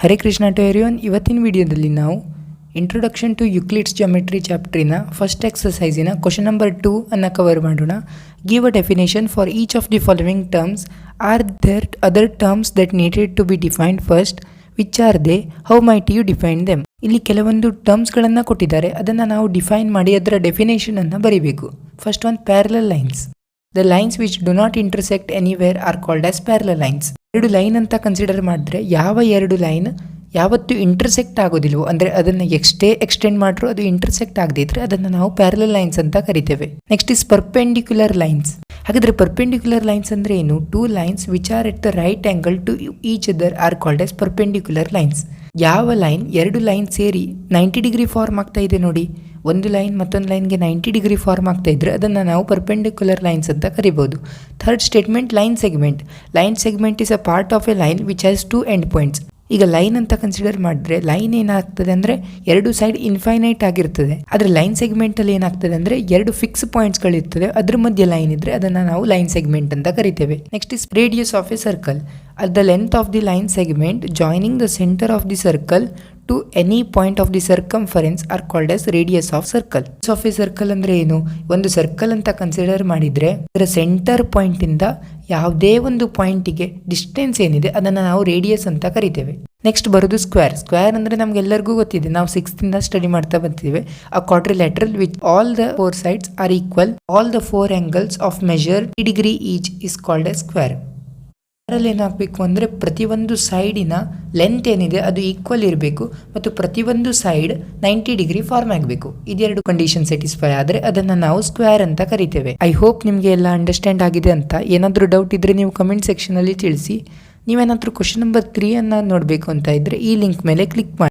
Hare Krishna to everyone. ಇವತ್ತಿನ ವಿಡಿಯೋದಲ್ಲಿ ನಾವು ಇಂಟ್ರೊಡಕ್ಷನ್ ಟು ಯುಕ್ಲಿಡ್ಸ್ ಜಾಮೆಟ್ರಿ ಚಾಪ್ಟ್ರಿನ ಫಸ್ಟ್ ಎಕ್ಸಸೈಸಿನ ಕ್ವಶನ್ ನಂಬರ್ 2 ಅನ್ನು ಕವರ್ ಮಾಡೋಣ. Give a definition for each of the following terms. Are there other terms that needed to be defined first? Which are they? How might you define them? ಇಲ್ಲಿ ಕೆಲವೊಂದು ಟರ್ಮ್ಸ್ಗಳನ್ನು ಕೊಟ್ಟಿದ್ದಾರೆ, ಅದನ್ನು ನಾವು define ಮಾಡಿ ಅದರ ಡೆಫಿನೇಷನನ್ನು ಬರೀಬೇಕು. First one, parallel lines. The lines which do not intersect anywhere are called as parallel lines. ಎರಡು line ಅಂತ ಕನ್ಸಿಡರ್ ಮಾಡಿದ್ರೆ ಯಾವ ಎರಡು ಲೈನ್ ಯಾವತ್ತು ಇಂಟರ್ಸೆಕ್ಟ್ ಆಗೋದಿಲ್ವೋ, ಅಂದರೆ ಅದನ್ನು ಎಷ್ಟೇ ಎಕ್ಸ್ಟೆಂಡ್ ಮಾಡ್ರೂ ಅದು ಇಂಟರ್ಸೆಕ್ಟ್ ಆಗದೇ ಇದ್ರೆ ಅದನ್ನು ನಾವು ಪ್ಯಾರಲಲ್ ಲೈನ್ಸ್ ಅಂತ ಕರಿತೇವೆ. Next is perpendicular lines. ಹಾಗಾದರೆ ಪರ್ಪೆಂಡಿಕ್ಯುಲರ್ ಲೈನ್ಸ್ ಅಂದರೆ ಏನು? Two lines which are at the right angle to each other are called as perpendicular lines. ಯಾವ ಲೈನ್ ಎರಡು ಲೈನ್ ಸೇರಿ 90 ಡಿಗ್ರಿ ಫಾರ್ಮ್ ಆಗ್ತಾ ಇದೆ ನೋಡಿ, ಒಂದು ಲೈನ್ ಮತ್ತೊಂದು ಲೈನ್ಗೆ 90 ಡಿಗ್ರಿ ಫಾರ್ಮ್ ಆಗ್ತಾ ಇದ್ರೆ ಅದನ್ನು ನಾವು ಪರ್ಪೆಂಡಿಕ್ಯುಲರ್ ಲೈನ್ಸ್ ಅಂತ ಕರಿಬೋದು. Third statement, line segment. Line segment is a part of A line which has two end points. ಈಗ ಲೈನ್ ಅಂತ ಕನ್ಸಿಡರ್ ಮಾಡಿದ್ರೆ ಲೈನ್ ಏನಾಗ್ತದೆ ಅಂದರೆ ಎರಡು ಸೈಡ್ ಇನ್ಫೈನೈಟ್ ಆಗಿರ್ತದೆ. ಆದರೆ ಲೈನ್ ಸೆಗ್ಮೆಂಟಲ್ಲಿ ಏನಾಗ್ತದೆ ಅಂದರೆ ಎರಡು ಫಿಕ್ಸ್ ಪಾಯಿಂಟ್ಸ್ಗಳಿರ್ತದೆ, ಅದ್ರ ಮಧ್ಯೆ ಲೈನ್ ಇದ್ರೆ ಅದನ್ನು ನಾವು ಲೈನ್ ಸೆಗ್ಮೆಂಟ್ ಅಂತ ಕರಿತೇವೆ. Next is radius of A circle. at the length of the line segment joining the center of the circle to any point of the circumference are called as radius of circle. Radius of a circle ಅಂದ್ರೆ ಏನು? ಒಂದು circle ಅಂತ consider ಮಾಡಿದ್ರೆ ಅದರ centre point ಇಂದ ಯಾವುದೇ ಒಂದು ಪಾಯಿಂಟಿಗೆ distance ಏನಿದೆ ಅದನ್ನು ನಾವು ರೇಡಿಯಸ್ ಅಂತ ಕರಿತೇವೆ. ನೆಕ್ಸ್ಟ್ ಬರೋದು ಸ್ಕ್ವೇರ್. ಸ್ಕ್ವೇರ್ ಅಂದ್ರೆ ನಮ್ಗೆಲ್ಲರಿಗೂ ಗೊತ್ತಿದೆ, ನಾವು 6th ಇಂದ ಸ್ಟಡಿ ಮಾಡ್ತಾ ಬರ್ತೀವಿ. a quadrilateral with all the four sides are equal, all the four angles of measure 3 degree each is called as square. ಅದರಲ್ಲಿ ಏನಾಗಬೇಕು ಅಂದರೆ ಪ್ರತಿಯೊಂದು ಸೈಡಿನ ಲೆಂತ್ ಏನಿದೆ ಅದು ಈಕ್ವಲ್ ಇರಬೇಕು ಮತ್ತು ಪ್ರತಿಯೊಂದು ಸೈಡ್ 90 ಡಿಗ್ರಿ ಫಾರ್ಮ್ ಆಗಬೇಕು. ಇದೆರಡು ಕಂಡೀಷನ್ ಸ್ಯಾಟಿಸ್ಫೈ ಆದರೆ ಅದನ್ನು ನಾವು ಸ್ಕ್ವೇರ್ ಅಂತ ಕರಿತೇವೆ. ಐ ಹೋಪ್ ನಿಮಗೆ ಎಲ್ಲ ಅಂಡರ್ಸ್ಟ್ಯಾಂಡ್ ಆಗಿದೆ ಅಂತ. ಏನಾದರೂ ಡೌಟ್ ಇದ್ದರೆ ನೀವು ಕಮೆಂಟ್ ಸೆಕ್ಷನಲ್ಲಿ ತಿಳಿಸಿ. ನೀವೇನಾದರೂ ಕ್ವಶನ್ ನಂಬರ್ 3 ಅನ್ನು ನೋಡಬೇಕು ಅಂತ ಇದ್ದರೆ ಈ ಲಿಂಕ್ ಮೇಲೆ ಕ್ಲಿಕ್ ಮಾಡಿ.